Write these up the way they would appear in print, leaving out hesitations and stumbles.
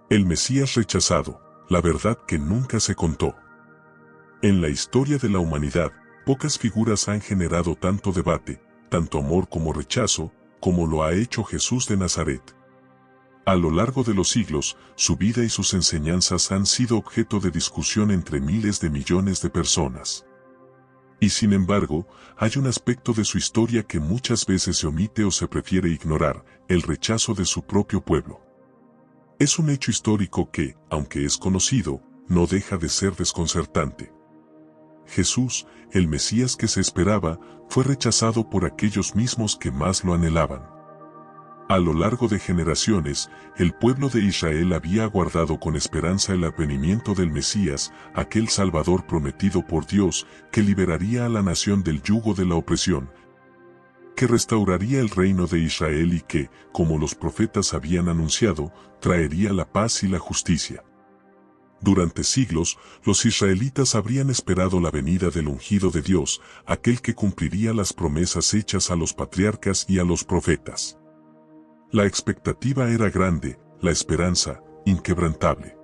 El Mesías rechazado, la verdad que nunca se contó. En la historia de la humanidad, pocas figuras han generado tanto debate, tanto amor como rechazo, como lo ha hecho Jesús de Nazaret. A lo largo de los siglos, su vida y sus enseñanzas han sido objeto de discusión entre miles de millones de personas. Y sin embargo, hay un aspecto de su historia que muchas veces se omite o se prefiere ignorar: el rechazo de su propio pueblo. Es un hecho histórico que, aunque es conocido, no deja de ser desconcertante. Jesús, el Mesías que se esperaba, fue rechazado por aquellos mismos que más lo anhelaban. A lo largo de generaciones, el pueblo de Israel había aguardado con esperanza el advenimiento del Mesías, aquel Salvador prometido por Dios, que liberaría a la nación del yugo de la opresión, que restauraría el reino de Israel y que, como los profetas habían anunciado, traería la paz y la justicia. Durante siglos, los israelitas habrían esperado la venida del ungido de Dios, aquel que cumpliría las promesas hechas a los patriarcas y a los profetas. La expectativa era grande, la esperanza, inquebrantable.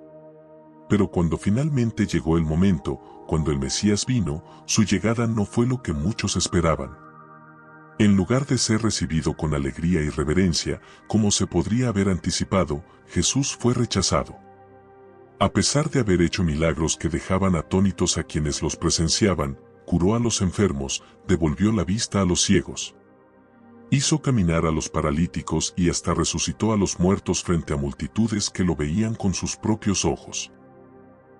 Pero cuando finalmente llegó el momento, cuando el Mesías vino, su llegada no fue lo que muchos esperaban. En lugar de ser recibido con alegría y reverencia, como se podría haber anticipado, Jesús fue rechazado. A pesar de haber hecho milagros que dejaban atónitos a quienes los presenciaban, curó a los enfermos, devolvió la vista a los ciegos, hizo caminar a los paralíticos y hasta resucitó a los muertos frente a multitudes que lo veían con sus propios ojos.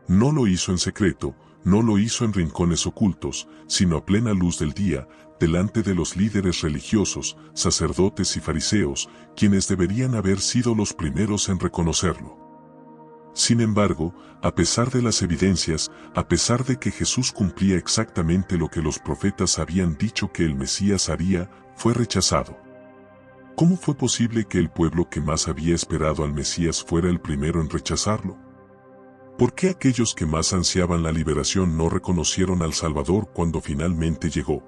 No lo hizo en secreto, no lo hizo en rincones ocultos, sino a plena luz del día, delante de los líderes religiosos, sacerdotes y fariseos, quienes deberían haber sido los primeros en reconocerlo. Sin embargo, a pesar de las evidencias, a pesar de que Jesús cumplía exactamente lo que los profetas habían dicho que el Mesías haría, fue rechazado. ¿Cómo fue posible que el pueblo que más había esperado al Mesías fuera el primero en rechazarlo? ¿Por qué aquellos que más ansiaban la liberación no reconocieron al Salvador cuando finalmente llegó?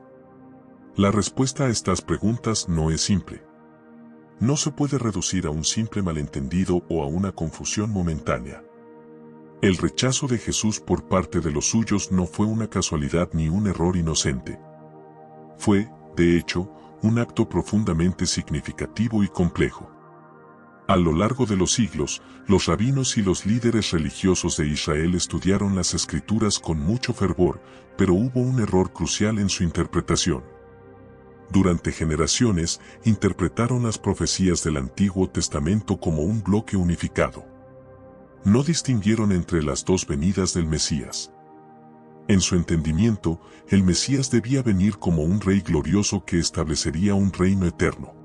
La respuesta a estas preguntas no es simple. No se puede reducir a un simple malentendido o a una confusión momentánea. El rechazo de Jesús por parte de los suyos no fue una casualidad ni un error inocente. Fue, de hecho, un acto profundamente significativo y complejo. A lo largo de los siglos, los rabinos y los líderes religiosos de Israel estudiaron las Escrituras con mucho fervor, pero hubo un error crucial en su interpretación. Durante generaciones, interpretaron las profecías del Antiguo Testamento como un bloque unificado. No distinguieron entre las dos venidas del Mesías. En su entendimiento, el Mesías debía venir como un rey glorioso que establecería un reino eterno.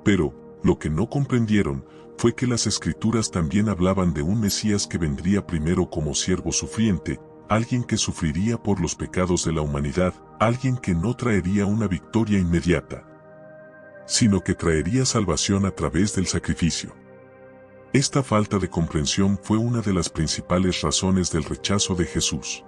Pero, lo que no comprendieron, fue que las Escrituras también hablaban de un Mesías que vendría primero como siervo sufriente, alguien que sufriría por los pecados de la humanidad, alguien que no traería una victoria inmediata, sino que traería salvación a través del sacrificio. Esta falta de comprensión fue una de las principales razones del rechazo de Jesús.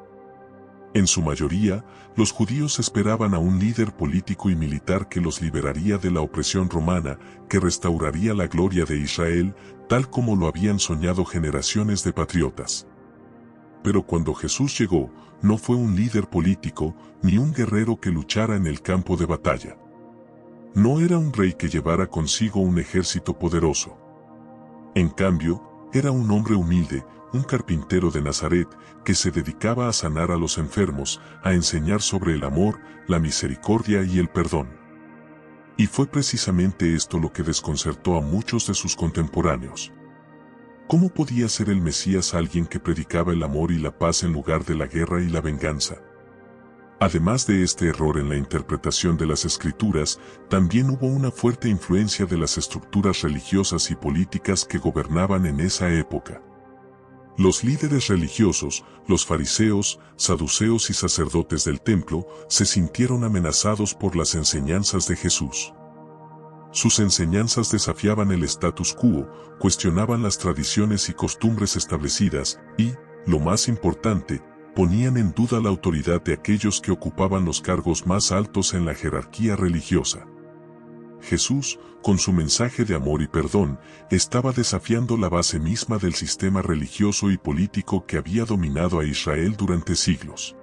En su mayoría, los judíos esperaban a un líder político y militar que los liberaría de la opresión romana, que restauraría la gloria de Israel, tal como lo habían soñado generaciones de patriotas. Pero cuando Jesús llegó, no fue un líder político, ni un guerrero que luchara en el campo de batalla. No era un rey que llevara consigo un ejército poderoso. En cambio, era un hombre humilde, un carpintero de Nazaret, que se dedicaba a sanar a los enfermos, a enseñar sobre el amor, la misericordia y el perdón. Y fue precisamente esto lo que desconcertó a muchos de sus contemporáneos. ¿Cómo podía ser el Mesías alguien que predicaba el amor y la paz en lugar de la guerra y la venganza? Además de este error en la interpretación de las Escrituras, también hubo una fuerte influencia de las estructuras religiosas y políticas que gobernaban en esa época. Los líderes religiosos, los fariseos, saduceos y sacerdotes del templo, se sintieron amenazados por las enseñanzas de Jesús. Sus enseñanzas desafiaban el status quo, cuestionaban las tradiciones y costumbres establecidas y, lo más importante, ponían en duda la autoridad de aquellos que ocupaban los cargos más altos en la jerarquía religiosa. Jesús, con su mensaje de amor y perdón, estaba desafiando la base misma del sistema religioso y político que había dominado a Israel durante siglos.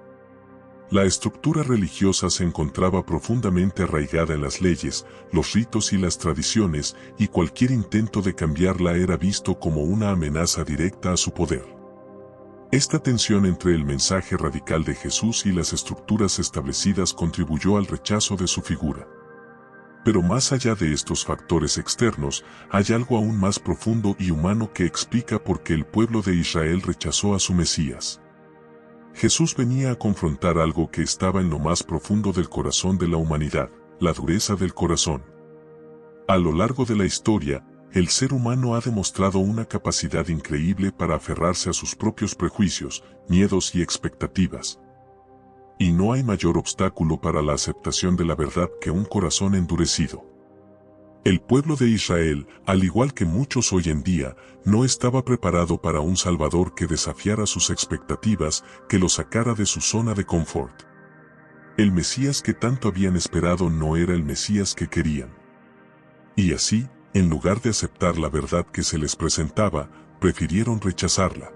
La estructura religiosa se encontraba profundamente arraigada en las leyes, los ritos y las tradiciones, y cualquier intento de cambiarla era visto como una amenaza directa a su poder. Esta tensión entre el mensaje radical de Jesús y las estructuras establecidas contribuyó al rechazo de su figura. Pero más allá de estos factores externos, hay algo aún más profundo y humano que explica por qué el pueblo de Israel rechazó a su Mesías. Jesús venía a confrontar algo que estaba en lo más profundo del corazón de la humanidad, la dureza del corazón. A lo largo de la historia, el ser humano ha demostrado una capacidad increíble para aferrarse a sus propios prejuicios, miedos y expectativas. Y no hay mayor obstáculo para la aceptación de la verdad que un corazón endurecido. El pueblo de Israel, al igual que muchos hoy en día, no estaba preparado para un Salvador que desafiara sus expectativas, que lo sacara de su zona de confort. El Mesías que tanto habían esperado no era el Mesías que querían. Y así, en lugar de aceptar la verdad que se les presentaba, prefirieron rechazarla.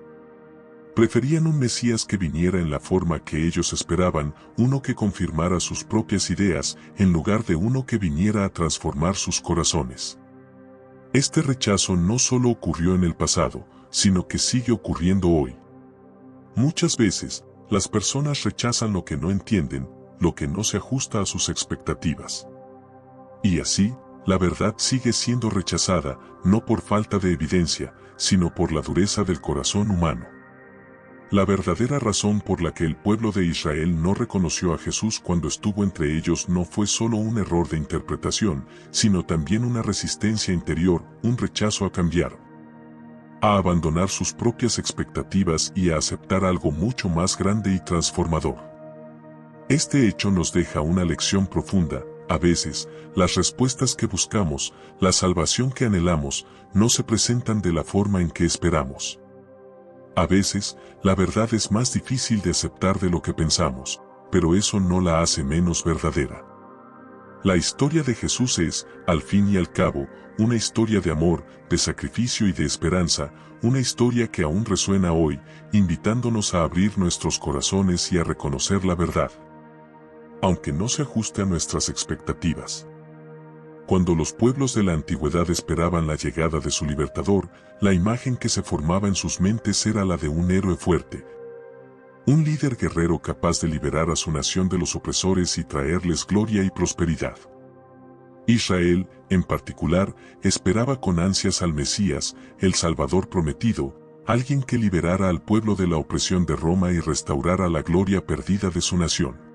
Preferían un Mesías que viniera en la forma que ellos esperaban, uno que confirmara sus propias ideas, en lugar de uno que viniera a transformar sus corazones. Este rechazo no solo ocurrió en el pasado, sino que sigue ocurriendo hoy. Muchas veces, las personas rechazan lo que no entienden, lo que no se ajusta a sus expectativas. Y así, la verdad sigue siendo rechazada, no por falta de evidencia, sino por la dureza del corazón humano. La verdadera razón por la que el pueblo de Israel no reconoció a Jesús cuando estuvo entre ellos no fue solo un error de interpretación, sino también una resistencia interior, un rechazo a cambiar, a abandonar sus propias expectativas y a aceptar algo mucho más grande y transformador. Este hecho nos deja una lección profunda. A veces, las respuestas que buscamos, la salvación que anhelamos, no se presentan de la forma en que esperamos. A veces, la verdad es más difícil de aceptar de lo que pensamos, pero eso no la hace menos verdadera. La historia de Jesús es, al fin y al cabo, una historia de amor, de sacrificio y de esperanza, una historia que aún resuena hoy, invitándonos a abrir nuestros corazones y a reconocer la verdad, aunque no se ajuste a nuestras expectativas. Cuando los pueblos de la antigüedad esperaban la llegada de su libertador, la imagen que se formaba en sus mentes era la de un héroe fuerte, un líder guerrero capaz de liberar a su nación de los opresores y traerles gloria y prosperidad. Israel, en particular, esperaba con ansias al Mesías, el Salvador prometido, alguien que liberara al pueblo de la opresión de Roma y restaurara la gloria perdida de su nación.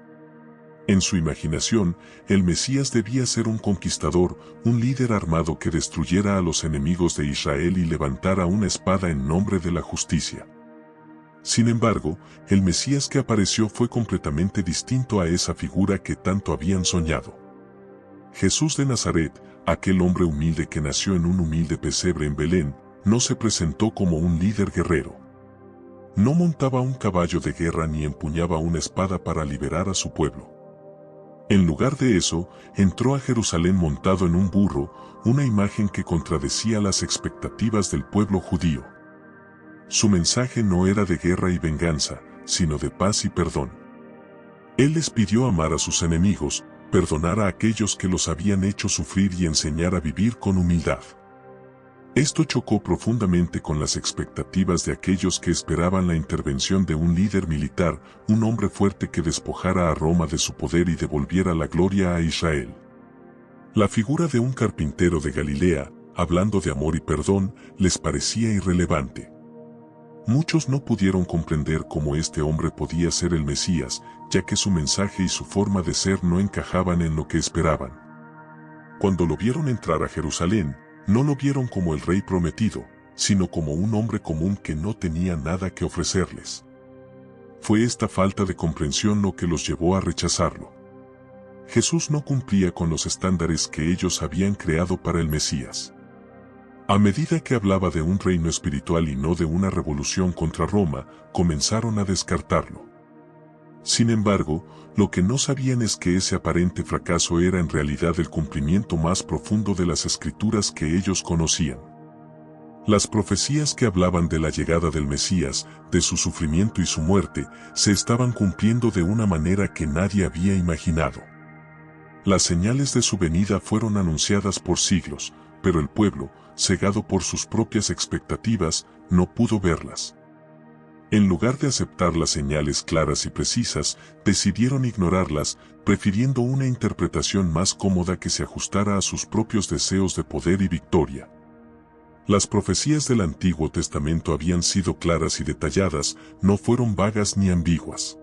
En su imaginación, el Mesías debía ser un conquistador, un líder armado que destruyera a los enemigos de Israel y levantara una espada en nombre de la justicia. Sin embargo, el Mesías que apareció fue completamente distinto a esa figura que tanto habían soñado. Jesús de Nazaret, aquel hombre humilde que nació en un humilde pesebre en Belén, no se presentó como un líder guerrero. No montaba un caballo de guerra ni empuñaba una espada para liberar a su pueblo. En lugar de eso, entró a Jerusalén montado en un burro, una imagen que contradecía las expectativas del pueblo judío. Su mensaje no era de guerra y venganza, sino de paz y perdón. Él les pidió amar a sus enemigos, perdonar a aquellos que los habían hecho sufrir y enseñar a vivir con humildad. Esto chocó profundamente con las expectativas de aquellos que esperaban la intervención de un líder militar, un hombre fuerte que despojara a Roma de su poder y devolviera la gloria a Israel. La figura de un carpintero de Galilea, hablando de amor y perdón, les parecía irrelevante. Muchos no pudieron comprender cómo este hombre podía ser el Mesías, ya que su mensaje y su forma de ser no encajaban en lo que esperaban. Cuando lo vieron entrar a Jerusalén, no lo vieron como el rey prometido, sino como un hombre común que no tenía nada que ofrecerles. Fue esta falta de comprensión lo que los llevó a rechazarlo. Jesús no cumplía con los estándares que ellos habían creado para el Mesías. A medida que hablaba de un reino espiritual y no de una revolución contra Roma, comenzaron a descartarlo. Sin embargo, lo que no sabían es que ese aparente fracaso era en realidad el cumplimiento más profundo de las escrituras que ellos conocían. Las profecías que hablaban de la llegada del Mesías, de su sufrimiento y su muerte, se estaban cumpliendo de una manera que nadie había imaginado. Las señales de su venida fueron anunciadas por siglos, pero el pueblo, cegado por sus propias expectativas, no pudo verlas. En lugar de aceptar las señales claras y precisas, decidieron ignorarlas, prefiriendo una interpretación más cómoda que se ajustara a sus propios deseos de poder y victoria. Las profecías del Antiguo Testamento habían sido claras y detalladas, no fueron vagas ni ambiguas.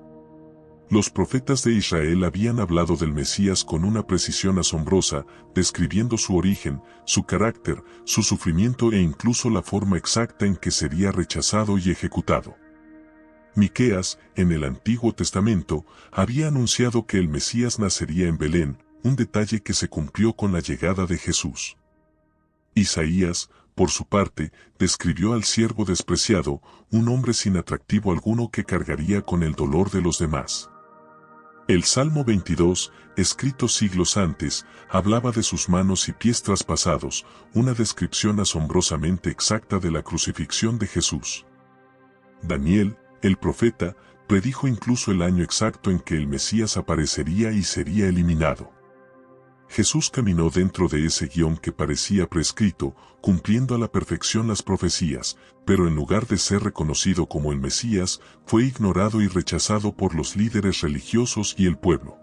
Los profetas de Israel habían hablado del Mesías con una precisión asombrosa, describiendo su origen, su carácter, su sufrimiento e incluso la forma exacta en que sería rechazado y ejecutado. Miqueas, en el Antiguo Testamento, había anunciado que el Mesías nacería en Belén, un detalle que se cumplió con la llegada de Jesús. Isaías, por su parte, describió al siervo despreciado, un hombre sin atractivo alguno que cargaría con el dolor de los demás. El Salmo 22, escrito siglos antes, hablaba de sus manos y pies traspasados, una descripción asombrosamente exacta de la crucifixión de Jesús. Daniel, el profeta, predijo incluso el año exacto en que el Mesías aparecería y sería eliminado. Jesús caminó dentro de ese guión que parecía prescrito, cumpliendo a la perfección las profecías, pero en lugar de ser reconocido como el Mesías, fue ignorado y rechazado por los líderes religiosos y el pueblo.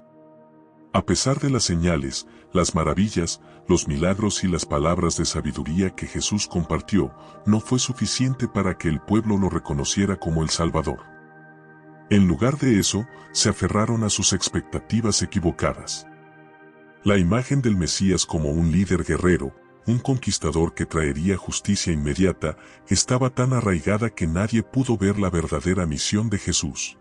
A pesar de las señales, las maravillas, los milagros y las palabras de sabiduría que Jesús compartió, no fue suficiente para que el pueblo lo reconociera como el Salvador. En lugar de eso, se aferraron a sus expectativas equivocadas. La imagen del Mesías como un líder guerrero, un conquistador que traería justicia inmediata, estaba tan arraigada que nadie pudo ver la verdadera misión de Jesús.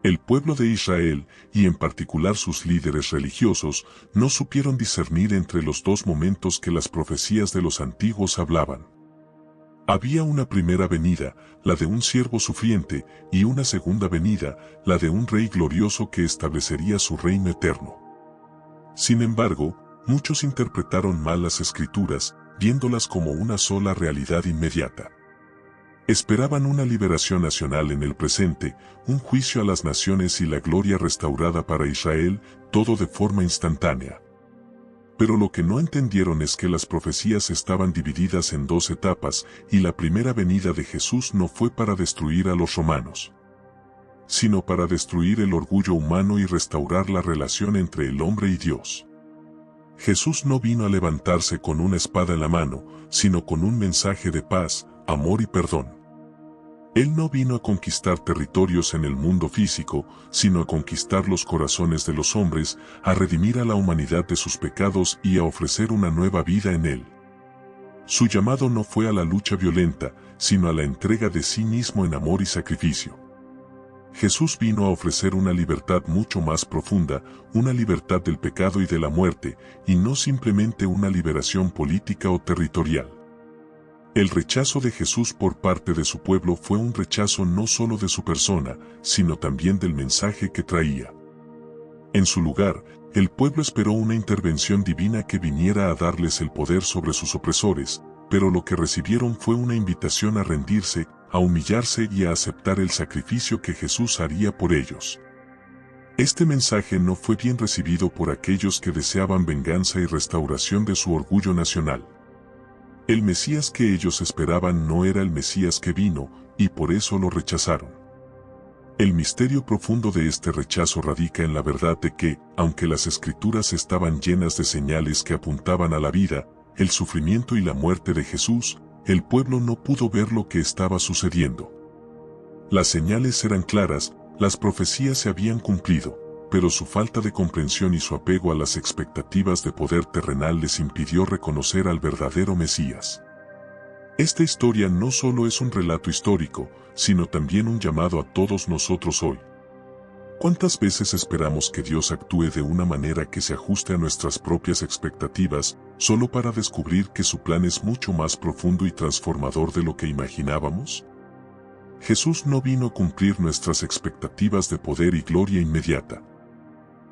El pueblo de Israel, y en particular sus líderes religiosos, no supieron discernir entre los dos momentos que las profecías de los antiguos hablaban. Había una primera venida, la de un siervo sufriente, y una segunda venida, la de un rey glorioso que establecería su reino eterno. Sin embargo, muchos interpretaron mal las escrituras, viéndolas como una sola realidad inmediata. Esperaban una liberación nacional en el presente, un juicio a las naciones y la gloria restaurada para Israel, todo de forma instantánea. Pero lo que no entendieron es que las profecías estaban divididas en dos etapas, y la primera venida de Jesús no fue para destruir a los romanos, sino para destruir el orgullo humano y restaurar la relación entre el hombre y Dios. Jesús no vino a levantarse con una espada en la mano, sino con un mensaje de paz, amor y perdón. Él no vino a conquistar territorios en el mundo físico, sino a conquistar los corazones de los hombres, a redimir a la humanidad de sus pecados y a ofrecer una nueva vida en él. Su llamado no fue a la lucha violenta, sino a la entrega de sí mismo en amor y sacrificio. Jesús vino a ofrecer una libertad mucho más profunda, una libertad del pecado y de la muerte, y no simplemente una liberación política o territorial. El rechazo de Jesús por parte de su pueblo fue un rechazo no solo de su persona, sino también del mensaje que traía. En su lugar, el pueblo esperó una intervención divina que viniera a darles el poder sobre sus opresores, pero lo que recibieron fue una invitación a rendirse, a humillarse y a aceptar el sacrificio que Jesús haría por ellos. Este mensaje no fue bien recibido por aquellos que deseaban venganza y restauración de su orgullo nacional. El Mesías que ellos esperaban no era el Mesías que vino, y por eso lo rechazaron. El misterio profundo de este rechazo radica en la verdad de que, aunque las Escrituras estaban llenas de señales que apuntaban a la vida, el sufrimiento y la muerte de Jesús, el pueblo no pudo ver lo que estaba sucediendo. Las señales eran claras, las profecías se habían cumplido, pero su falta de comprensión y su apego a las expectativas de poder terrenal les impidió reconocer al verdadero Mesías. Esta historia no solo es un relato histórico, sino también un llamado a todos nosotros hoy. ¿Cuántas veces esperamos que Dios actúe de una manera que se ajuste a nuestras propias expectativas, solo para descubrir que su plan es mucho más profundo y transformador de lo que imaginábamos? Jesús no vino a cumplir nuestras expectativas de poder y gloria inmediata.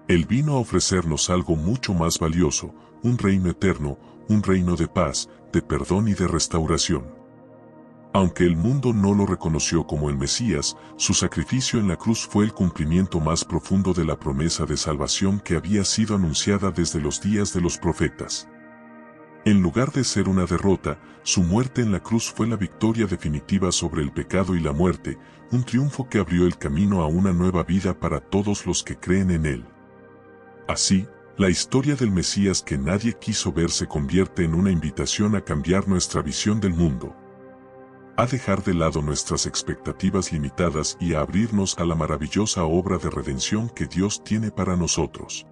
Él vino a ofrecernos algo mucho más valioso, un reino eterno, un reino de paz, de perdón y de restauración. Aunque el mundo no lo reconoció como el Mesías, su sacrificio en la cruz fue el cumplimiento más profundo de la promesa de salvación que había sido anunciada desde los días de los profetas. En lugar de ser una derrota, su muerte en la cruz fue la victoria definitiva sobre el pecado y la muerte, un triunfo que abrió el camino a una nueva vida para todos los que creen en él. Así, la historia del Mesías que nadie quiso ver se convierte en una invitación a cambiar nuestra visión del mundo, a dejar de lado nuestras expectativas limitadas y a abrirnos a la maravillosa obra de redención que Dios tiene para nosotros.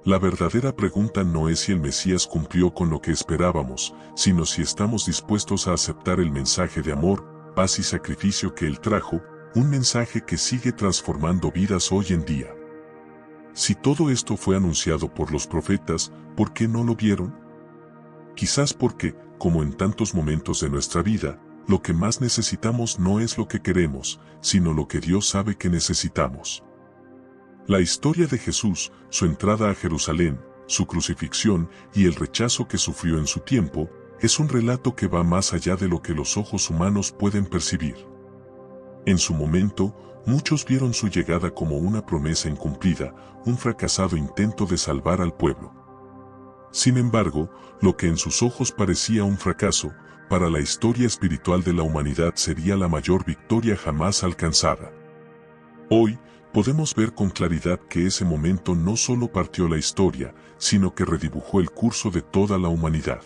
La verdadera pregunta no es si el Mesías cumplió con lo que esperábamos, sino si estamos dispuestos a aceptar el mensaje de amor, paz y sacrificio que Él trajo, un mensaje que sigue transformando vidas hoy en día. Si todo esto fue anunciado por los profetas, ¿por qué no lo vieron? Quizás porque, como en tantos momentos de nuestra vida, lo que más necesitamos no es lo que queremos, sino lo que Dios sabe que necesitamos. La historia de Jesús, su entrada a Jerusalén, su crucifixión y el rechazo que sufrió en su tiempo, es un relato que va más allá de lo que los ojos humanos pueden percibir. En su momento, muchos vieron su llegada como una promesa incumplida, un fracasado intento de salvar al pueblo. Sin embargo, lo que en sus ojos parecía un fracaso, para la historia espiritual de la humanidad sería la mayor victoria jamás alcanzada. Hoy, podemos ver con claridad que ese momento no solo partió la historia, sino que redibujó el curso de toda la humanidad.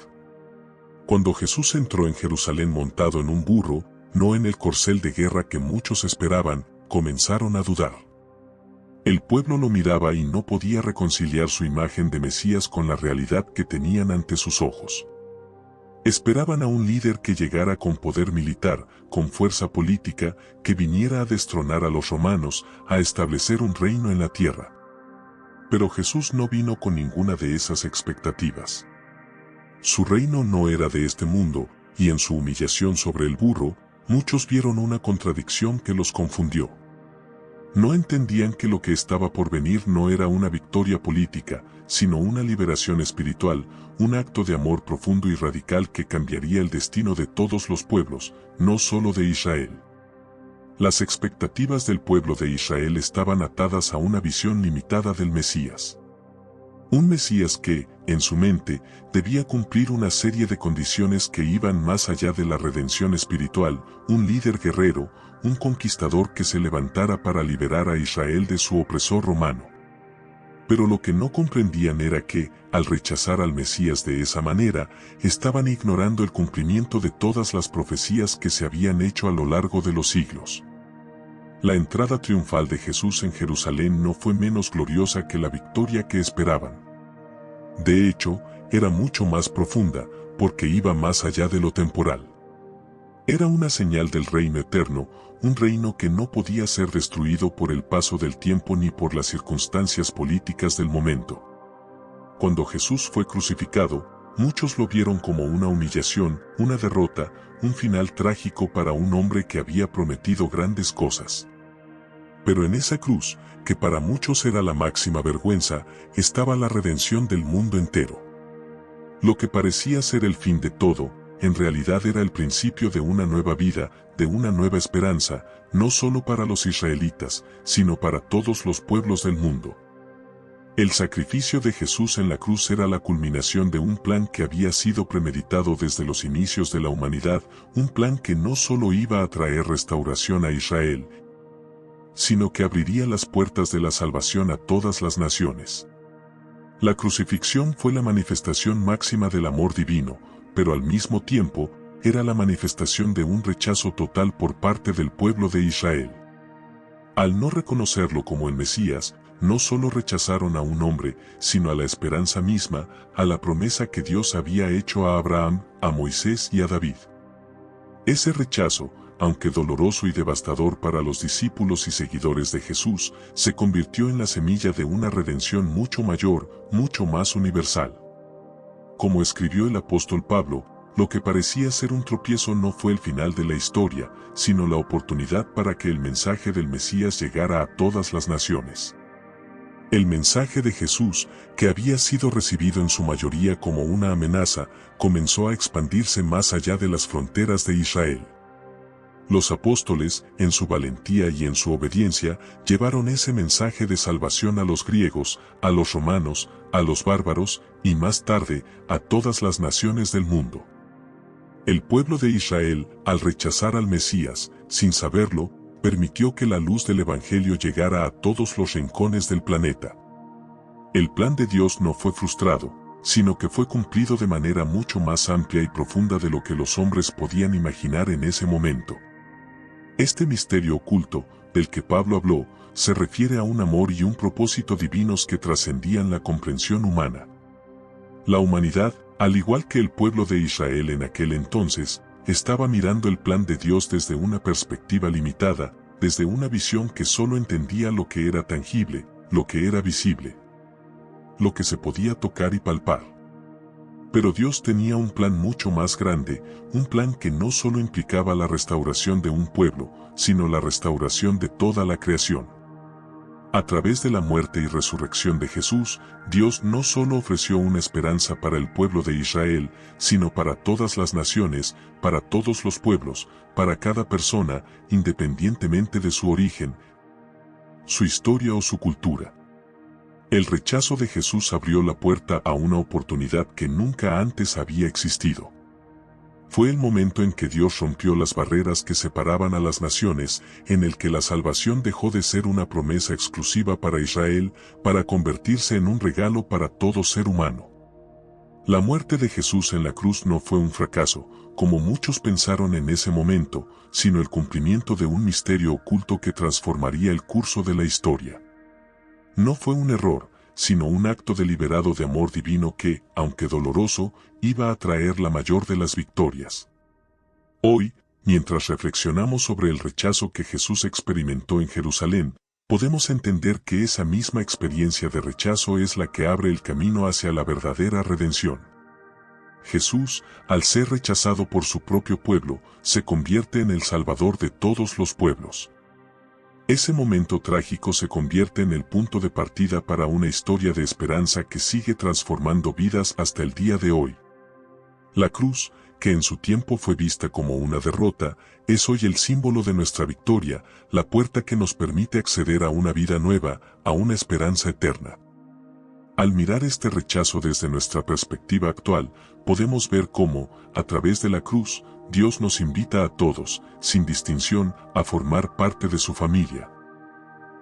Cuando Jesús entró en Jerusalén montado en un burro, no en el corcel de guerra que muchos esperaban, comenzaron a dudar. El pueblo lo miraba y no podía reconciliar su imagen de Mesías con la realidad que tenían ante sus ojos. Esperaban a un líder que llegara con poder militar, con fuerza política, que viniera a destronar a los romanos, a establecer un reino en la tierra. Pero Jesús no vino con ninguna de esas expectativas. Su reino no era de este mundo, y en su humillación sobre el burro, muchos vieron una contradicción que los confundió. No entendían que lo que estaba por venir no era una victoria política, sino una liberación espiritual, un acto de amor profundo y radical que cambiaría el destino de todos los pueblos, no solo de Israel. Las expectativas del pueblo de Israel estaban atadas a una visión limitada del Mesías. Un Mesías que, en su mente, debía cumplir una serie de condiciones que iban más allá de la redención espiritual, un líder guerrero, un conquistador que se levantara para liberar a Israel de su opresor romano. Pero lo que no comprendían era que, al rechazar al Mesías de esa manera, estaban ignorando el cumplimiento de todas las profecías que se habían hecho a lo largo de los siglos. La entrada triunfal de Jesús en Jerusalén no fue menos gloriosa que la victoria que esperaban. De hecho, era mucho más profunda, porque iba más allá de lo temporal. Era una señal del reino eterno, un reino que no podía ser destruido por el paso del tiempo ni por las circunstancias políticas del momento. Cuando Jesús fue crucificado, muchos lo vieron como una humillación, una derrota, un final trágico para un hombre que había prometido grandes cosas. Pero en esa cruz, que para muchos era la máxima vergüenza, estaba la redención del mundo entero. Lo que parecía ser el fin de todo, en realidad era el principio de una nueva vida, de una nueva esperanza, no solo para los israelitas, sino para todos los pueblos del mundo. El sacrificio de Jesús en la cruz era la culminación de un plan que había sido premeditado desde los inicios de la humanidad, un plan que no solo iba a traer restauración a Israel, sino que abriría las puertas de la salvación a todas las naciones. La crucifixión fue la manifestación máxima del amor divino, pero al mismo tiempo, era la manifestación de un rechazo total por parte del pueblo de Israel. Al no reconocerlo como el Mesías, no solo rechazaron a un hombre, sino a la esperanza misma, a la promesa que Dios había hecho a Abraham, a Moisés y a David. Ese rechazo, aunque doloroso y devastador para los discípulos y seguidores de Jesús, se convirtió en la semilla de una redención mucho mayor, mucho más universal. Como escribió el apóstol Pablo, lo que parecía ser un tropiezo no fue el final de la historia, sino la oportunidad para que el mensaje del Mesías llegara a todas las naciones. El mensaje de Jesús, que había sido recibido en su mayoría como una amenaza, comenzó a expandirse más allá de las fronteras de Israel. Los apóstoles, en su valentía y en su obediencia, llevaron ese mensaje de salvación a los griegos, a los romanos, a los bárbaros, y más tarde, a todas las naciones del mundo. El pueblo de Israel, al rechazar al Mesías, sin saberlo, permitió que la luz del Evangelio llegara a todos los rincones del planeta. El plan de Dios no fue frustrado, sino que fue cumplido de manera mucho más amplia y profunda de lo que los hombres podían imaginar en ese momento. Este misterio oculto, del que Pablo habló, se refiere a un amor y un propósito divinos que trascendían la comprensión humana. La humanidad, al igual que el pueblo de Israel en aquel entonces, estaba mirando el plan de Dios desde una perspectiva limitada, desde una visión que solo entendía lo que era tangible, lo que era visible, lo que se podía tocar y palpar. Pero Dios tenía un plan mucho más grande, un plan que no solo implicaba la restauración de un pueblo, sino la restauración de toda la creación. A través de la muerte y resurrección de Jesús, Dios no solo ofreció una esperanza para el pueblo de Israel, sino para todas las naciones, para todos los pueblos, para cada persona, independientemente de su origen, su historia o su cultura. El rechazo de Jesús abrió la puerta a una oportunidad que nunca antes había existido. Fue el momento en que Dios rompió las barreras que separaban a las naciones, en el que la salvación dejó de ser una promesa exclusiva para Israel, para convertirse en un regalo para todo ser humano. La muerte de Jesús en la cruz no fue un fracaso, como muchos pensaron en ese momento, sino el cumplimiento de un misterio oculto que transformaría el curso de la historia. No fue un error, sino un acto deliberado de amor divino que, aunque doloroso, iba a traer la mayor de las victorias. Hoy, mientras reflexionamos sobre el rechazo que Jesús experimentó en Jerusalén, podemos entender que esa misma experiencia de rechazo es la que abre el camino hacia la verdadera redención. Jesús, al ser rechazado por su propio pueblo, se convierte en el Salvador de todos los pueblos. Ese momento trágico se convierte en el punto de partida para una historia de esperanza que sigue transformando vidas hasta el día de hoy. La cruz, que en su tiempo fue vista como una derrota, es hoy el símbolo de nuestra victoria, la puerta que nos permite acceder a una vida nueva, a una esperanza eterna. Al mirar este rechazo desde nuestra perspectiva actual, podemos ver cómo, a través de la cruz, Dios nos invita a todos, sin distinción, a formar parte de su familia,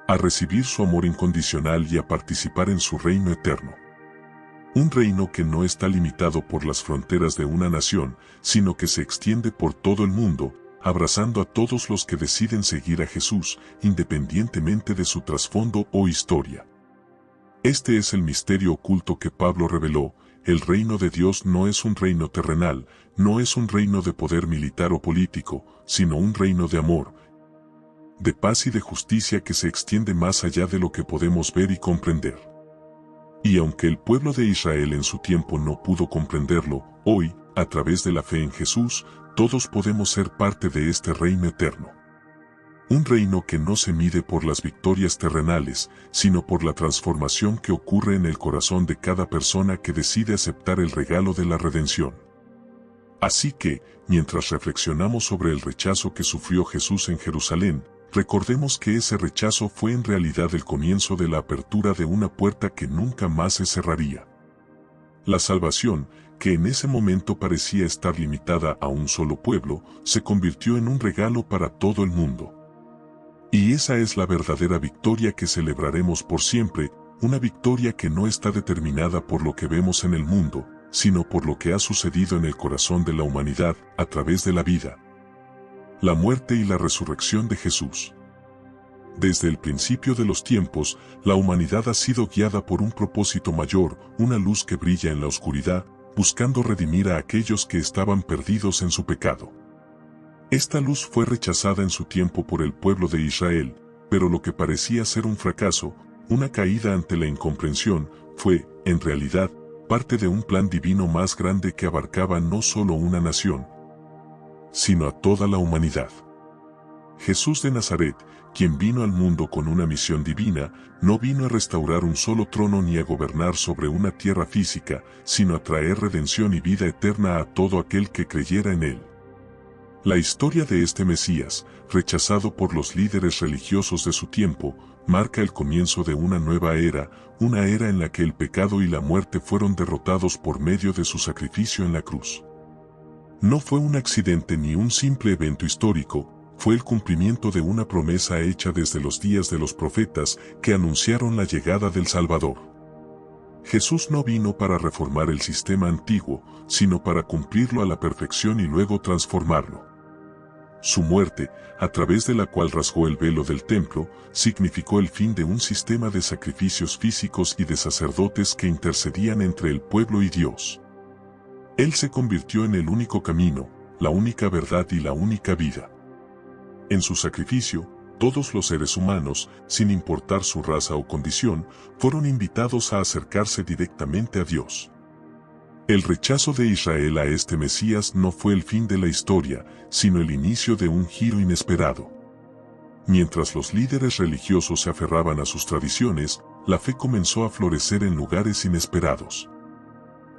a recibir su amor incondicional y a participar en su reino eterno. Un reino que no está limitado por las fronteras de una nación, sino que se extiende por todo el mundo, abrazando a todos los que deciden seguir a Jesús, independientemente de su trasfondo o historia. Este es el misterio oculto que Pablo reveló. El reino de Dios no es un reino terrenal, no es un reino de poder militar o político, sino un reino de amor, de paz y de justicia que se extiende más allá de lo que podemos ver y comprender. Y aunque el pueblo de Israel en su tiempo no pudo comprenderlo, hoy, a través de la fe en Jesús, todos podemos ser parte de este reino eterno. Un reino que no se mide por las victorias terrenales, sino por la transformación que ocurre en el corazón de cada persona que decide aceptar el regalo de la redención. Así que, mientras reflexionamos sobre el rechazo que sufrió Jesús en Jerusalén, recordemos que ese rechazo fue en realidad el comienzo de la apertura de una puerta que nunca más se cerraría. La salvación, que en ese momento parecía estar limitada a un solo pueblo, se convirtió en un regalo para todo el mundo. Y esa es la verdadera victoria que celebraremos por siempre, una victoria que no está determinada por lo que vemos en el mundo, sino por lo que ha sucedido en el corazón de la humanidad a través de la vida, la muerte y la resurrección de Jesús. Desde el principio de los tiempos, la humanidad ha sido guiada por un propósito mayor, una luz que brilla en la oscuridad, buscando redimir a aquellos que estaban perdidos en su pecado. Esta luz fue rechazada en su tiempo por el pueblo de Israel, pero lo que parecía ser un fracaso, una caída ante la incomprensión, fue, en realidad, parte de un plan divino más grande que abarcaba no solo una nación, sino a toda la humanidad. Jesús de Nazaret, quien vino al mundo con una misión divina, no vino a restaurar un solo trono ni a gobernar sobre una tierra física, sino a traer redención y vida eterna a todo aquel que creyera en él. La historia de este Mesías, rechazado por los líderes religiosos de su tiempo, marca el comienzo de una nueva era, una era en la que el pecado y la muerte fueron derrotados por medio de su sacrificio en la cruz. No fue un accidente ni un simple evento histórico, fue el cumplimiento de una promesa hecha desde los días de los profetas que anunciaron la llegada del Salvador. Jesús no vino para reformar el sistema antiguo, sino para cumplirlo a la perfección y luego transformarlo. Su muerte, a través de la cual rasgó el velo del templo, significó el fin de un sistema de sacrificios físicos y de sacerdotes que intercedían entre el pueblo y Dios. Él se convirtió en el único camino, la única verdad y la única vida. En su sacrificio, todos los seres humanos, sin importar su raza o condición, fueron invitados a acercarse directamente a Dios. El rechazo de Israel a este Mesías no fue el fin de la historia, sino el inicio de un giro inesperado. Mientras los líderes religiosos se aferraban a sus tradiciones, la fe comenzó a florecer en lugares inesperados.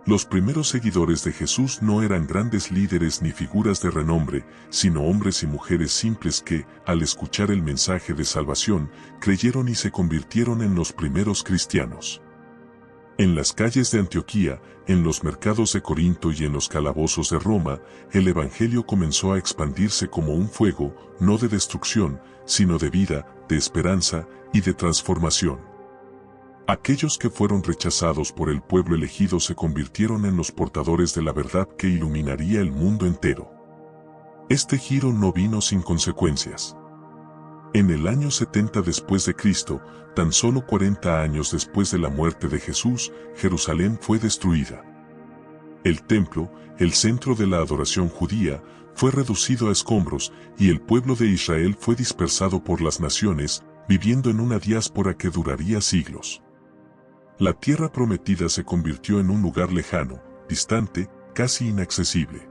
Los primeros seguidores de Jesús no eran grandes líderes ni figuras de renombre, sino hombres y mujeres simples que, al escuchar el mensaje de salvación, creyeron y se convirtieron en los primeros cristianos. En las calles de Antioquía, en los mercados de Corinto y en los calabozos de Roma, el Evangelio comenzó a expandirse como un fuego, no de destrucción, sino de vida, de esperanza y de transformación. Aquellos que fueron rechazados por el pueblo elegido se convirtieron en los portadores de la verdad que iluminaría el mundo entero. Este giro no vino sin consecuencias. En el año 70 después de Cristo, tan solo 40 años después de la muerte de Jesús, Jerusalén fue destruida. El templo, el centro de la adoración judía, fue reducido a escombros y el pueblo de Israel fue dispersado por las naciones, viviendo en una diáspora que duraría siglos. La tierra prometida se convirtió en un lugar lejano, distante, casi inaccesible.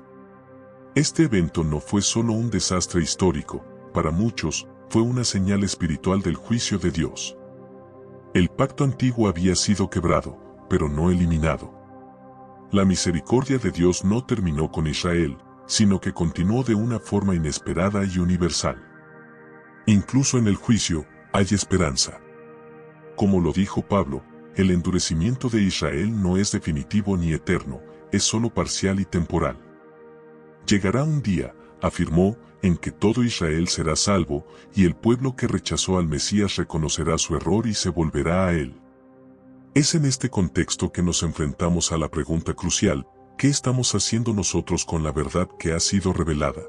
Este evento no fue solo un desastre histórico, para muchos, fue una señal espiritual del juicio de Dios. El pacto antiguo había sido quebrado, pero no eliminado. La misericordia de Dios no terminó con Israel, sino que continuó de una forma inesperada y universal. Incluso en el juicio, hay esperanza. Como lo dijo Pablo, el endurecimiento de Israel no es definitivo ni eterno, es solo parcial y temporal. Llegará un día, afirmó, en que todo Israel será salvo, y el pueblo que rechazó al Mesías reconocerá su error y se volverá a él. Es en este contexto que nos enfrentamos a la pregunta crucial: ¿qué estamos haciendo nosotros con la verdad que ha sido revelada?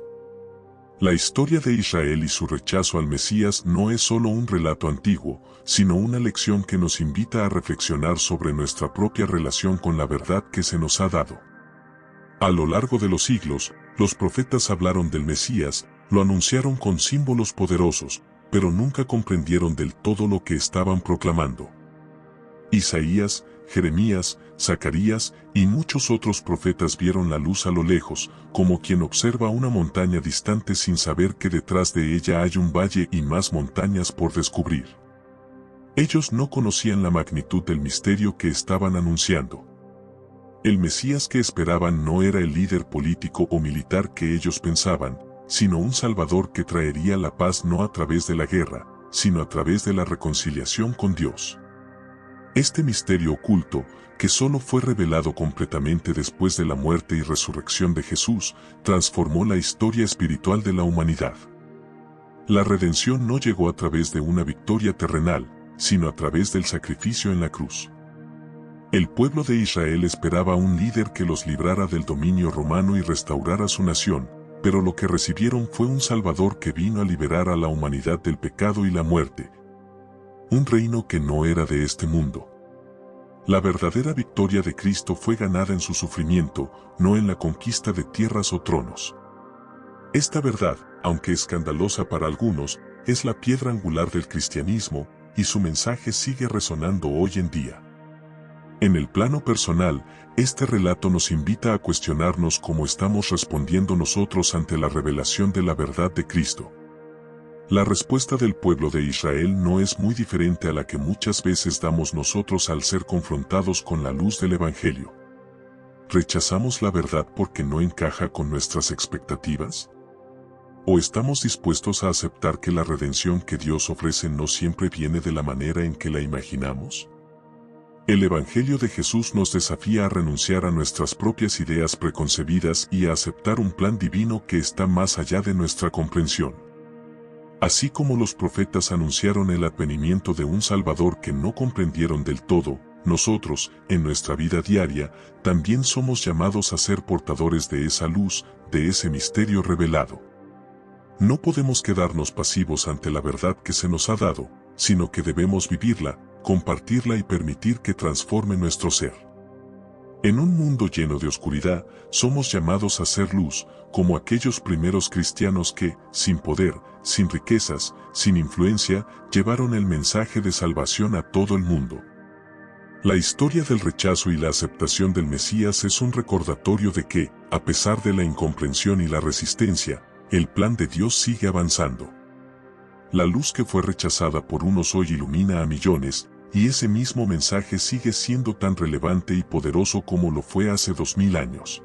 La historia de Israel y su rechazo al Mesías no es solo un relato antiguo, sino una lección que nos invita a reflexionar sobre nuestra propia relación con la verdad que se nos ha dado. A lo largo de los siglos, los profetas hablaron del Mesías, lo anunciaron con símbolos poderosos, pero nunca comprendieron del todo lo que estaban proclamando. Isaías, Jeremías, Zacarías y muchos otros profetas vieron la luz a lo lejos, como quien observa una montaña distante sin saber que detrás de ella hay un valle y más montañas por descubrir. Ellos no conocían la magnitud del misterio que estaban anunciando. El Mesías que esperaban no era el líder político o militar que ellos pensaban, sino un Salvador que traería la paz no a través de la guerra, sino a través de la reconciliación con Dios. Este misterio oculto, que solo fue revelado completamente después de la muerte y resurrección de Jesús, transformó la historia espiritual de la humanidad. La redención no llegó a través de una victoria terrenal, sino a través del sacrificio en la cruz. El pueblo de Israel esperaba un líder que los librara del dominio romano y restaurara su nación, pero lo que recibieron fue un Salvador que vino a liberar a la humanidad del pecado y la muerte. Un reino que no era de este mundo. La verdadera victoria de Cristo fue ganada en su sufrimiento, no en la conquista de tierras o tronos. Esta verdad, aunque escandalosa para algunos, es la piedra angular del cristianismo, y su mensaje sigue resonando hoy en día. En el plano personal, este relato nos invita a cuestionarnos cómo estamos respondiendo nosotros ante la revelación de la verdad de Cristo. La respuesta del pueblo de Israel no es muy diferente a la que muchas veces damos nosotros al ser confrontados con la luz del Evangelio. ¿Rechazamos la verdad porque no encaja con nuestras expectativas? ¿O estamos dispuestos a aceptar que la redención que Dios ofrece no siempre viene de la manera en que la imaginamos? El Evangelio de Jesús nos desafía a renunciar a nuestras propias ideas preconcebidas y a aceptar un plan divino que está más allá de nuestra comprensión. Así como los profetas anunciaron el advenimiento de un Salvador que no comprendieron del todo, nosotros, en nuestra vida diaria, también somos llamados a ser portadores de esa luz, de ese misterio revelado. No podemos quedarnos pasivos ante la verdad que se nos ha dado, sino que debemos vivirla, compartirla y permitir que transforme nuestro ser. En un mundo lleno de oscuridad, somos llamados a ser luz, como aquellos primeros cristianos que, sin poder, sin riquezas, sin influencia, llevaron el mensaje de salvación a todo el mundo. La historia del rechazo y la aceptación del Mesías es un recordatorio de que, a pesar de la incomprensión y la resistencia, el plan de Dios sigue avanzando. La luz que fue rechazada por unos hoy ilumina a millones, y ese mismo mensaje sigue siendo tan relevante y poderoso como lo fue hace 2000 años.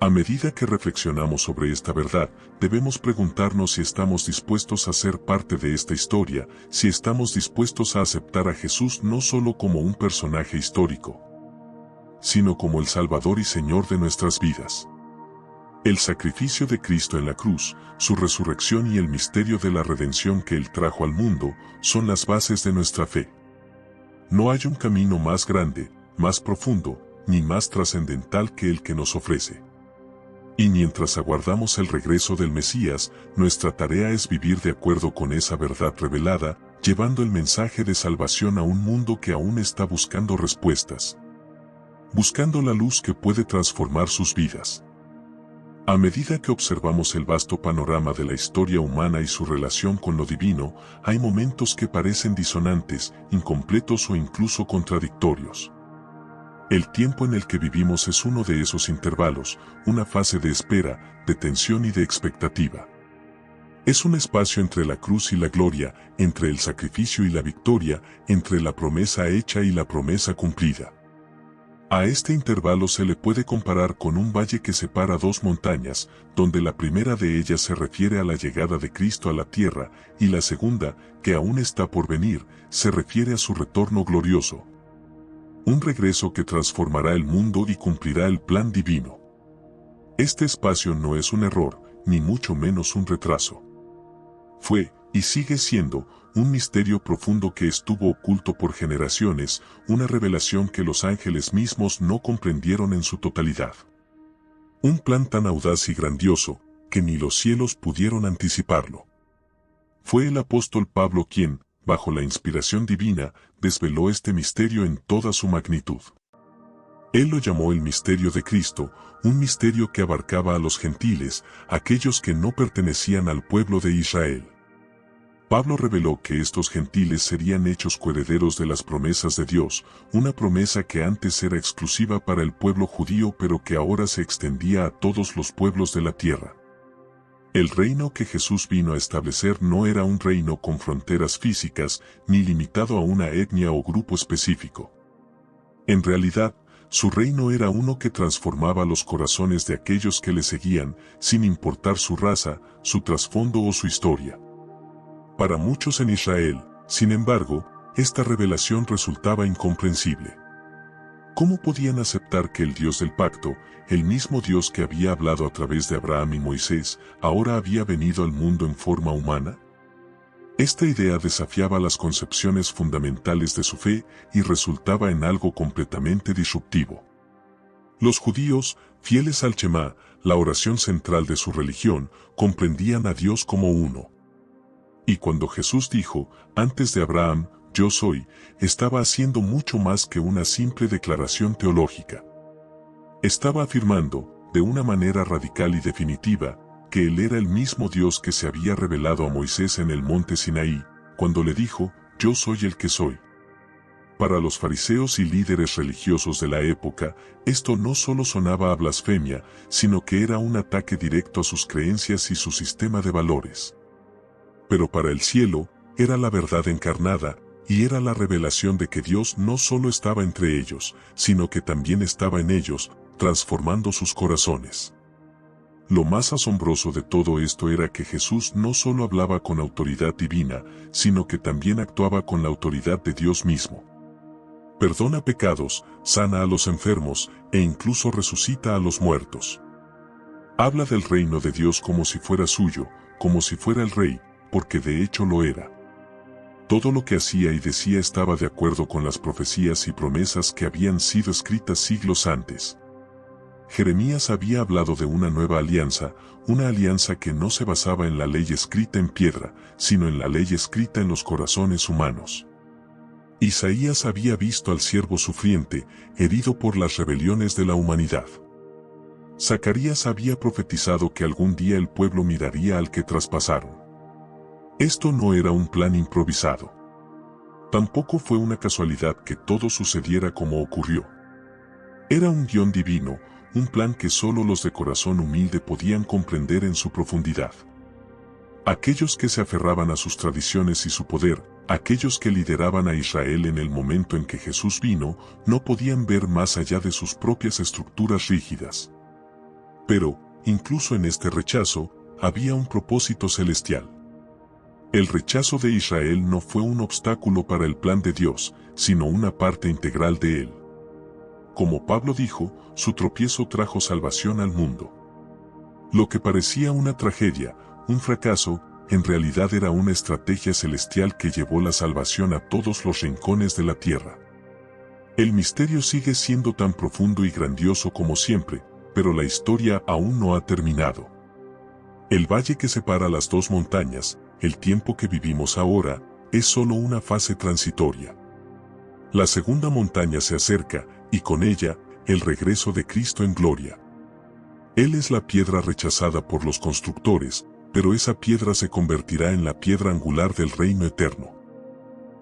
A medida que reflexionamos sobre esta verdad, debemos preguntarnos si estamos dispuestos a ser parte de esta historia, si estamos dispuestos a aceptar a Jesús no solo como un personaje histórico, sino como el Salvador y Señor de nuestras vidas. El sacrificio de Cristo en la cruz, su resurrección y el misterio de la redención que Él trajo al mundo, son las bases de nuestra fe. No hay un camino más grande, más profundo, ni más trascendental que el que nos ofrece. Y mientras aguardamos el regreso del Mesías, nuestra tarea es vivir de acuerdo con esa verdad revelada, llevando el mensaje de salvación a un mundo que aún está buscando respuestas. Buscando la luz que puede transformar sus vidas. A medida que observamos el vasto panorama de la historia humana y su relación con lo divino, hay momentos que parecen disonantes, incompletos o incluso contradictorios. El tiempo en el que vivimos es uno de esos intervalos, una fase de espera, de tensión y de expectativa. Es un espacio entre la cruz y la gloria, entre el sacrificio y la victoria, entre la promesa hecha y la promesa cumplida. A este intervalo se le puede comparar con un valle que separa dos montañas, donde la primera de ellas se refiere a la llegada de Cristo a la tierra, y la segunda, que aún está por venir, se refiere a su retorno glorioso. Un regreso que transformará el mundo y cumplirá el plan divino. Este espacio no es un error, ni mucho menos un retraso. Fue, y sigue siendo, un misterio profundo que estuvo oculto por generaciones, una revelación que los ángeles mismos no comprendieron en su totalidad. Un plan tan audaz y grandioso, que ni los cielos pudieron anticiparlo. Fue el apóstol Pablo quien, bajo la inspiración divina, desveló este misterio en toda su magnitud. Él lo llamó el misterio de Cristo, un misterio que abarcaba a los gentiles, aquellos que no pertenecían al pueblo de Israel. Pablo reveló que estos gentiles serían hechos coherederos de las promesas de Dios, una promesa que antes era exclusiva para el pueblo judío pero que ahora se extendía a todos los pueblos de la tierra. El reino que Jesús vino a establecer no era un reino con fronteras físicas, ni limitado a una etnia o grupo específico. En realidad, su reino era uno que transformaba los corazones de aquellos que le seguían, sin importar su raza, su trasfondo o su historia. Para muchos en Israel, sin embargo, esta revelación resultaba incomprensible. ¿Cómo podían aceptar que el Dios del pacto, el mismo Dios que había hablado a través de Abraham y Moisés, ahora había venido al mundo en forma humana? Esta idea desafiaba las concepciones fundamentales de su fe y resultaba en algo completamente disruptivo. Los judíos, fieles al Shema, la oración central de su religión, comprendían a Dios como uno. Y cuando Jesús dijo, antes de Abraham, yo soy, estaba haciendo mucho más que una simple declaración teológica. Estaba afirmando, de una manera radical y definitiva, que Él era el mismo Dios que se había revelado a Moisés en el monte Sinaí, cuando le dijo, yo soy el que soy. Para los fariseos y líderes religiosos de la época, esto no solo sonaba a blasfemia, sino que era un ataque directo a sus creencias y su sistema de valores. Pero para el cielo, era la verdad encarnada, y era la revelación de que Dios no solo estaba entre ellos, sino que también estaba en ellos, transformando sus corazones. Lo más asombroso de todo esto era que Jesús no solo hablaba con autoridad divina, sino que también actuaba con la autoridad de Dios mismo. Perdona pecados, sana a los enfermos, e incluso resucita a los muertos. Habla del reino de Dios como si fuera suyo, como si fuera el rey, porque de hecho lo era. Todo lo que hacía y decía estaba de acuerdo con las profecías y promesas que habían sido escritas siglos antes. Jeremías había hablado de una nueva alianza, una alianza que no se basaba en la ley escrita en piedra, sino en la ley escrita en los corazones humanos. Isaías había visto al siervo sufriente, herido por las rebeliones de la humanidad. Zacarías había profetizado que algún día el pueblo miraría al que traspasaron. Esto no era un plan improvisado. Tampoco fue una casualidad que todo sucediera como ocurrió. Era un guión divino, un plan que solo los de corazón humilde podían comprender en su profundidad. Aquellos que se aferraban a sus tradiciones y su poder, aquellos que lideraban a Israel en el momento en que Jesús vino, no podían ver más allá de sus propias estructuras rígidas. Pero, incluso en este rechazo, había un propósito celestial. El rechazo de Israel no fue un obstáculo para el plan de Dios, sino una parte integral de él. Como Pablo dijo, su tropiezo trajo salvación al mundo. Lo que parecía una tragedia, un fracaso, en realidad era una estrategia celestial que llevó la salvación a todos los rincones de la tierra. El misterio sigue siendo tan profundo y grandioso como siempre, pero la historia aún no ha terminado. El valle que separa las dos montañas, el tiempo que vivimos ahora, es solo una fase transitoria. La segunda montaña se acerca, y con ella, el regreso de Cristo en gloria. Él es la piedra rechazada por los constructores, pero esa piedra se convertirá en la piedra angular del reino eterno.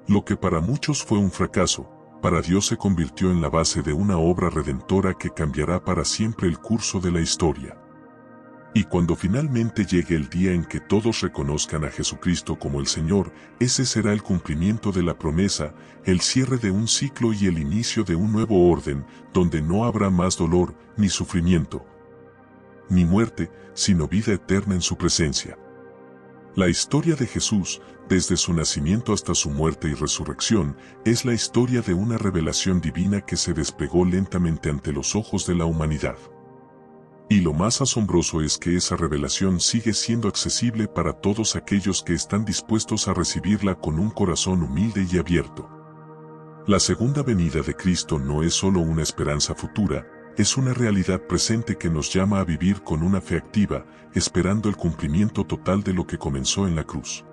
Lo que para muchos fue un fracaso, para Dios se convirtió en la base de una obra redentora que cambiará para siempre el curso de la historia. Y cuando finalmente llegue el día en que todos reconozcan a Jesucristo como el Señor, ese será el cumplimiento de la promesa, el cierre de un ciclo y el inicio de un nuevo orden, donde no habrá más dolor, ni sufrimiento, ni muerte, sino vida eterna en su presencia. La historia de Jesús, desde su nacimiento hasta su muerte y resurrección, es la historia de una revelación divina que se desplegó lentamente ante los ojos de la humanidad. Y lo más asombroso es que esa revelación sigue siendo accesible para todos aquellos que están dispuestos a recibirla con un corazón humilde y abierto. La segunda venida de Cristo no es solo una esperanza futura, es una realidad presente que nos llama a vivir con una fe activa, esperando el cumplimiento total de lo que comenzó en la cruz.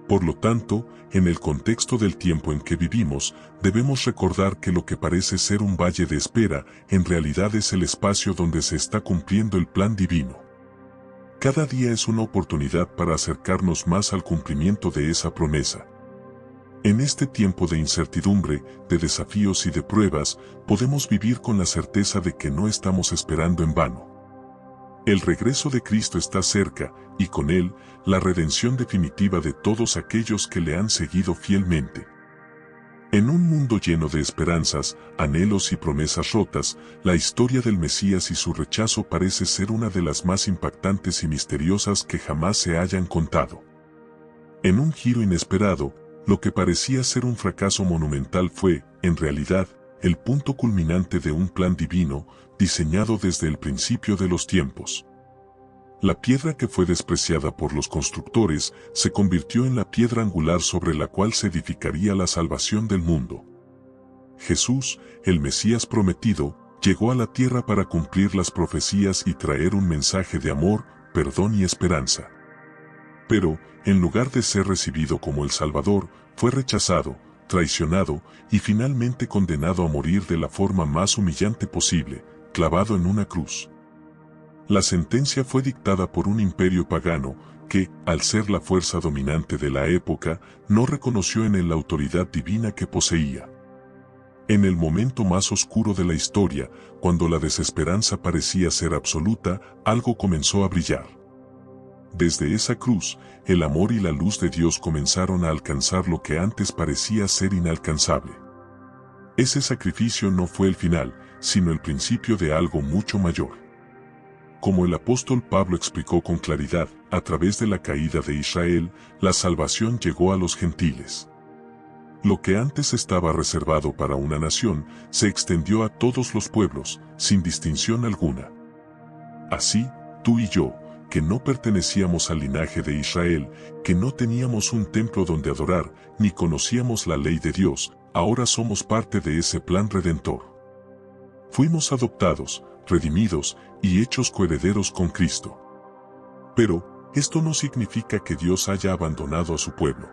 Por lo tanto, en el contexto del tiempo en que vivimos, debemos recordar que lo que parece ser un valle de espera, en realidad es el espacio donde se está cumpliendo el plan divino. Cada día es una oportunidad para acercarnos más al cumplimiento de esa promesa. En este tiempo de incertidumbre, de desafíos y de pruebas, podemos vivir con la certeza de que no estamos esperando en vano. El regreso de Cristo está cerca, y con él, la redención definitiva de todos aquellos que le han seguido fielmente. En un mundo lleno de esperanzas, anhelos y promesas rotas, la historia del Mesías y su rechazo parece ser una de las más impactantes y misteriosas que jamás se hayan contado. En un giro inesperado, lo que parecía ser un fracaso monumental fue, en realidad, el punto culminante de un plan divino, diseñado desde el principio de los tiempos. La piedra que fue despreciada por los constructores se convirtió en la piedra angular sobre la cual se edificaría la salvación del mundo. Jesús, el Mesías prometido, llegó a la tierra para cumplir las profecías y traer un mensaje de amor, perdón y esperanza. Pero, en lugar de ser recibido como el Salvador, fue rechazado, traicionado y finalmente condenado a morir de la forma más humillante posible, clavado en una cruz. La sentencia fue dictada por un imperio pagano que, al ser la fuerza dominante de la época, no reconoció en él la autoridad divina que poseía. En el momento más oscuro de la historia, cuando la desesperanza parecía ser absoluta, algo comenzó a brillar. Desde esa cruz, el amor y la luz de Dios comenzaron a alcanzar lo que antes parecía ser inalcanzable. Ese sacrificio no fue el final, sino el principio de algo mucho mayor. Como el apóstol Pablo explicó con claridad, a través de la caída de Israel, la salvación llegó a los gentiles. Lo que antes estaba reservado para una nación, se extendió a todos los pueblos, sin distinción alguna. Así, tú y yo, que no pertenecíamos al linaje de Israel, que no teníamos un templo donde adorar, ni conocíamos la ley de Dios, ahora somos parte de ese plan redentor. Fuimos adoptados, redimidos y hechos coherederos con Cristo. Pero, esto no significa que Dios haya abandonado a su pueblo.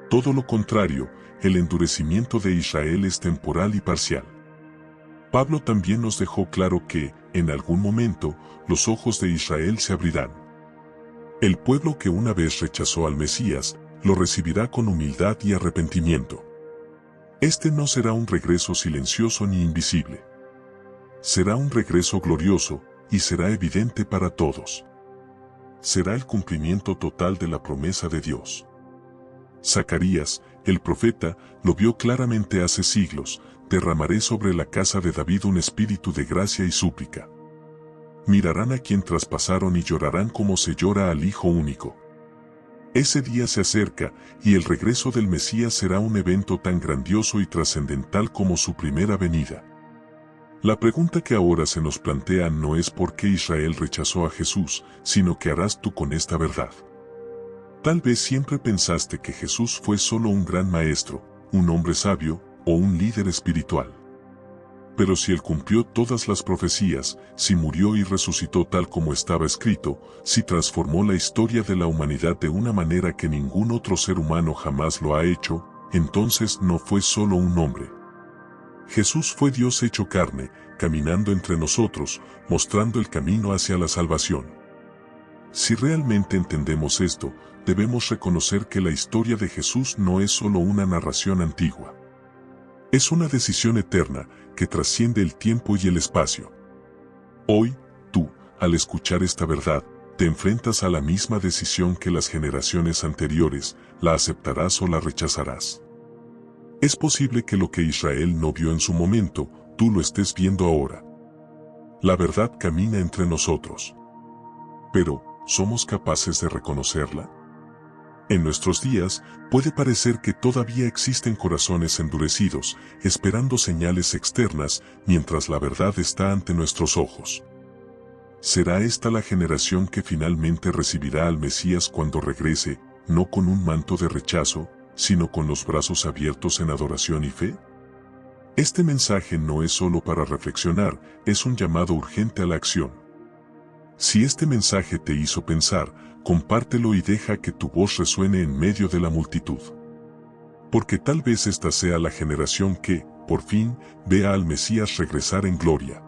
Todo lo contrario, el endurecimiento de Israel es temporal y parcial. Pablo también nos dejó claro que, en algún momento, los ojos de Israel se abrirán. El pueblo que una vez rechazó al Mesías, lo recibirá con humildad y arrepentimiento. Este no será un regreso silencioso ni invisible. Será un regreso glorioso, y será evidente para todos. Será el cumplimiento total de la promesa de Dios. Zacarías, el profeta, lo vio claramente hace siglos: derramaré sobre la casa de David un espíritu de gracia y súplica. Mirarán a quien traspasaron y llorarán como se llora al hijo único. Ese día se acerca, y el regreso del Mesías será un evento tan grandioso y trascendental como su primera venida. La pregunta que ahora se nos plantea no es por qué Israel rechazó a Jesús, sino qué harás tú con esta verdad. Tal vez siempre pensaste que Jesús fue solo un gran maestro, un hombre sabio, o un líder espiritual. Pero si Él cumplió todas las profecías, si murió y resucitó tal como estaba escrito, si transformó la historia de la humanidad de una manera que ningún otro ser humano jamás lo ha hecho, entonces no fue solo un hombre. Jesús fue Dios hecho carne, caminando entre nosotros, mostrando el camino hacia la salvación. Si realmente entendemos esto, debemos reconocer que la historia de Jesús no es solo una narración antigua. Es una decisión eterna, que trasciende el tiempo y el espacio. Hoy, tú, al escuchar esta verdad, te enfrentas a la misma decisión que las generaciones anteriores: la aceptarás o la rechazarás. Es posible que lo que Israel no vio en su momento, tú lo estés viendo ahora. La verdad camina entre nosotros. Pero, ¿somos capaces de reconocerla? En nuestros días, puede parecer que todavía existen corazones endurecidos, esperando señales externas, mientras la verdad está ante nuestros ojos. ¿Será esta la generación que finalmente recibirá al Mesías cuando regrese, no con un manto de rechazo, sino con los brazos abiertos en adoración y fe? Este mensaje no es solo para reflexionar, es un llamado urgente a la acción. Si este mensaje te hizo pensar, compártelo y deja que tu voz resuene en medio de la multitud. Porque tal vez esta sea la generación que, por fin, vea al Mesías regresar en gloria.